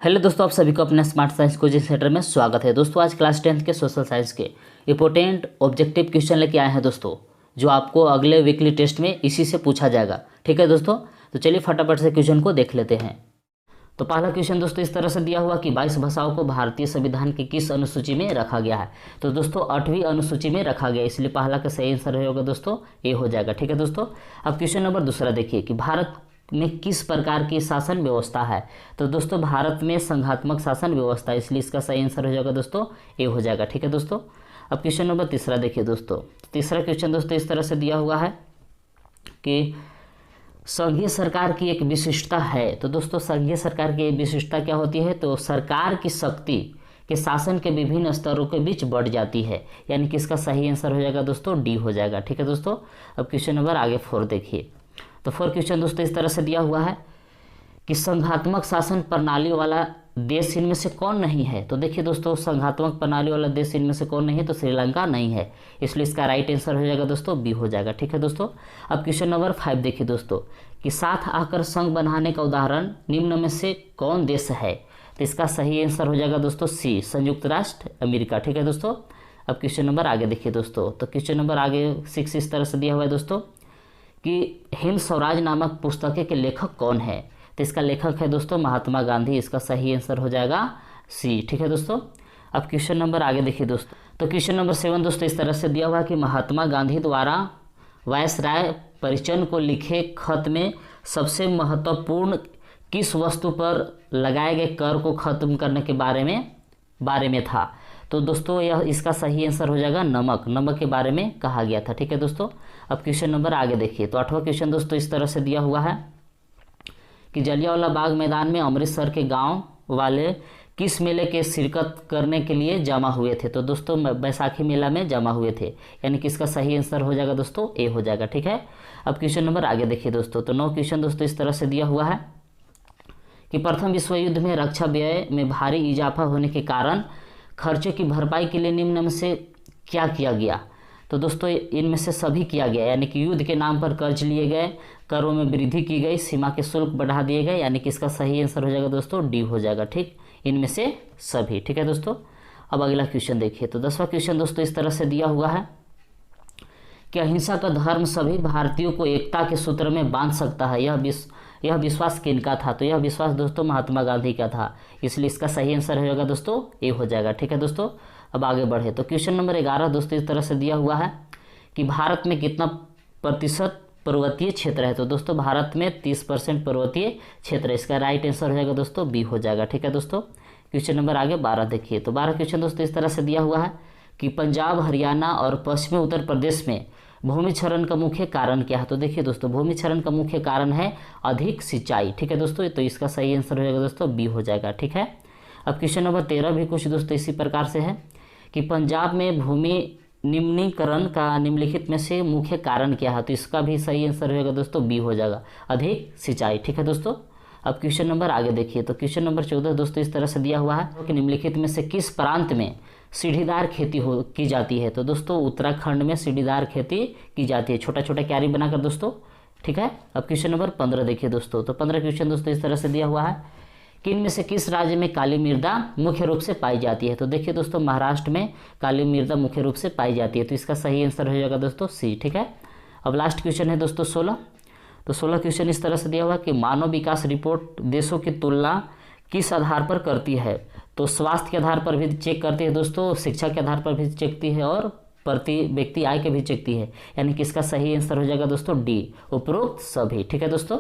Hello दोस्तों, आप सभी को अपने स्मार्ट साइंस कोचिंग सेंटर में स्वागत है। दोस्तों आज क्लास 10th के सोशल साइंस के इंपॉर्टेंट ऑब्जेक्टिव क्वेश्चन लेके आए हैं दोस्तों, जो आपको अगले वीकली टेस्ट में इसी से पूछा जाएगा। ठीक है दोस्तों, तो चलिए फटाफट से क्वेश्चन को देख लेते हैं। तो पहला क्वेश्चन दोस्तों इस तरह से दिया हुआ कि 22 भाषाओं को भारतीय संविधान की किस अनुसूची में रखा गया है। तो दोस्तों 8वीं अनुसूची में रखा गया, इसलिए पहला का सही आंसर होगा दोस्तों ए हो जाएगा। ठीक है दोस्तों, अब क्वेश्चन नंबर दूसरा देखिए कि भारत में किस प्रकार की शासन व्यवस्था है। तो दोस्तों भारत में संघात्मक शासन व्यवस्था, इसलिए इसका सही आंसर हो जाएगा दोस्तों ए हो जाएगा। ठीक है दोस्तों, अब क्वेश्चन नंबर तीसरा देखिए दोस्तों। तीसरा क्वेश्चन दोस्तों इस तरह से दिया हुआ है कि संघीय सरकार की एक विशिष्टता है। तो दोस्तों संघीय सरकार की विशिष्टता क्या होती है, तो सरकार की शक्ति के शासन के विभिन्न स्तरों के बीच बढ़ जाती है, यानी कि इसका सही आंसर हो जाएगा दोस्तों डी हो जाएगा। ठीक है दोस्तों, अब क्वेश्चन नंबर आगे 4 देखिए। तो 4 क्वेश्चन दोस्तों इस तरह से दिया हुआ है कि संघात्मक शासन प्रणाली वाला देश इनमें से कौन नहीं है। तो देखिए दोस्तों संघात्मक प्रणाली वाला देश इनमें से कौन नहीं है, तो श्रीलंका नहीं है, इसलिए इसका राइट आंसर हो जाएगा दोस्तों बी हो जाएगा। ठीक है दोस्तों, अब क्वेश्चन नंबर 5 देखिए दोस्तों कि साथ आकर संघ बनाने का उदाहरण निम्न में से कौन देश है। तो इसका सही आंसर हो जाएगा दोस्तों सी, संयुक्त राष्ट्र अमेरिका। ठीक है दोस्तों, अब क्वेश्चन नंबर आगे देखिए दोस्तों। तो क्वेश्चन नंबर आगे 6 इस तरह से दिया हुआ है दोस्तों कि हिंद स्वराज नामक पुस्तक के लेखक कौन है। तो इसका लेखक है दोस्तों महात्मा गांधी, इसका सही आंसर हो जाएगा सी। ठीक है दोस्तों, अब क्वेश्चन नंबर आगे देखिए दोस्तों। तो क्वेश्चन नंबर 7 दोस्तों इस तरह से दिया हुआ कि महात्मा गांधी द्वारा वायसराय परिचन को लिखे खत में सबसे महत्वपूर्ण किस वस्तु पर लगाए गए कर को खत्म करने के बारे में था। तो दोस्तों यह इसका सही आंसर हो जाएगा नमक के बारे में कहा गया था। ठीक है दोस्तों, अब क्वेश्चन नंबर आगे देखिए। तो 8वां क्वेश्चन दोस्तों इस तरह से दिया हुआ है कि जलियांवाला बाग मैदान में अमृतसर के गांव वाले किस मेले के शिरकत करने के लिए जमा हुए थे। तो दोस्तों बैसाखी मेला में जमा हुए थे, यानी कि इसका सही आंसर हो जाएगा दोस्तों ए हो जाएगा। ठीक है, अब क्वेश्चन नंबर आगे देखिए दोस्तों। तो 9 क्वेश्चन दोस्तों इस तरह से दिया हुआ है कि प्रथम विश्व युद्ध में रक्षा व्यय में भारी इजाफा होने के कारण खर्चे की भरपाई के लिए निम्न में से क्या किया गया। तो दोस्तों इनमें से सभी किया गया, यानी कि युद्ध के नाम पर कर्ज लिए गए, करों में वृद्धि की गई, सीमा के शुल्क बढ़ा दिए गए, यानी कि इसका सही आंसर हो जाएगा दोस्तों डी हो जाएगा। ठीक, इनमें से सभी। ठीक है दोस्तों, अब अगला क्वेश्चन देखिए। तो 10वां क्वेश्चन दोस्तों इस तरह से दिया हुआ है कि अहिंसा का धर्म सभी भारतीयों को एकता के सूत्र में बांध सकता है, यह विश्वास किनका था। तो यह विश्वास दोस्तों महात्मा गांधी का था, इसलिए इसका सही आंसर हो जाएगा दोस्तों ए हो जाएगा। ठीक है दोस्तों, अब आगे बढ़े। तो क्वेश्चन नंबर 11 दोस्तों इस तरह से दिया हुआ है कि भारत में कितना प्रतिशत पर्वतीय क्षेत्र है। तो दोस्तों भारत में 30% पर्वतीय क्षेत्र है, इसका राइट आंसर हो जाएगा दोस्तों बी हो जाएगा। ठीक है दोस्तों, क्वेश्चन नंबर आगे 12 देखिए। तो 12 क्वेश्चन दोस्तों इस तरह से दिया हुआ है कि पंजाब, हरियाणा और पश्चिमी उत्तर प्रदेश में भूमि क्षरण का मुख्य कारण क्या है। तो देखिए दोस्तों भूमि क्षरण का मुख्य कारण है अधिक सिंचाई। ठीक है दोस्तों, तो इसका सही आंसर हो जाएगा दोस्तों बी हो जाएगा। ठीक है, अब क्वेश्चन नंबर 13 भी कुछ दोस्तों इसी प्रकार से है कि पंजाब में भूमि निम्नीकरण का निम्नलिखित में से मुख्य कारण क्या है। तो इसका भी सही आंसर होगा दोस्तों बी हो जाएगा, अधिक सिंचाई। ठीक है दोस्तों, अब क्वेश्चन नंबर आगे देखिए। तो क्वेश्चन नंबर 14 दोस्तों इस तरह से दिया हुआ है कि निम्नलिखित में से किस प्रांत में सीढ़ीदार खेती की जाती है। तो दोस्तों उत्तराखंड में सीढ़ीदार खेती की जाती है, छोटा छोटा क्यारी बनाकर दोस्तों। ठीक है, अब क्वेश्चन नंबर 15 देखिए दोस्तों। तो 15 क्वेश्चन दोस्तों इस तरह से दिया हुआ है कि इनमें से किस राज्य में काली मृदा मुख्य रूप से पाई जाती है। तो देखिए दोस्तों महाराष्ट्र में काली मृदा मुख्य रूप से पाई जाती है, तो इसका सही आंसर हो जाएगा दोस्तों सी। ठीक है, अब लास्ट क्वेश्चन है दोस्तों 16। तो 16 क्वेश्चन इस तरह से दिया हुआ कि मानव विकास रिपोर्ट देशों की तुलना किस आधार पर करती है। तो स्वास्थ्य के आधार पर भी चेक करती है दोस्तों, शिक्षा के आधार पर भी चेकती है और प्रति व्यक्ति आय के भी चेकती है, यानी कि इसका सही आंसर हो जाएगा दोस्तों डी, उपरोक्त सभी। ठीक है दोस्तों।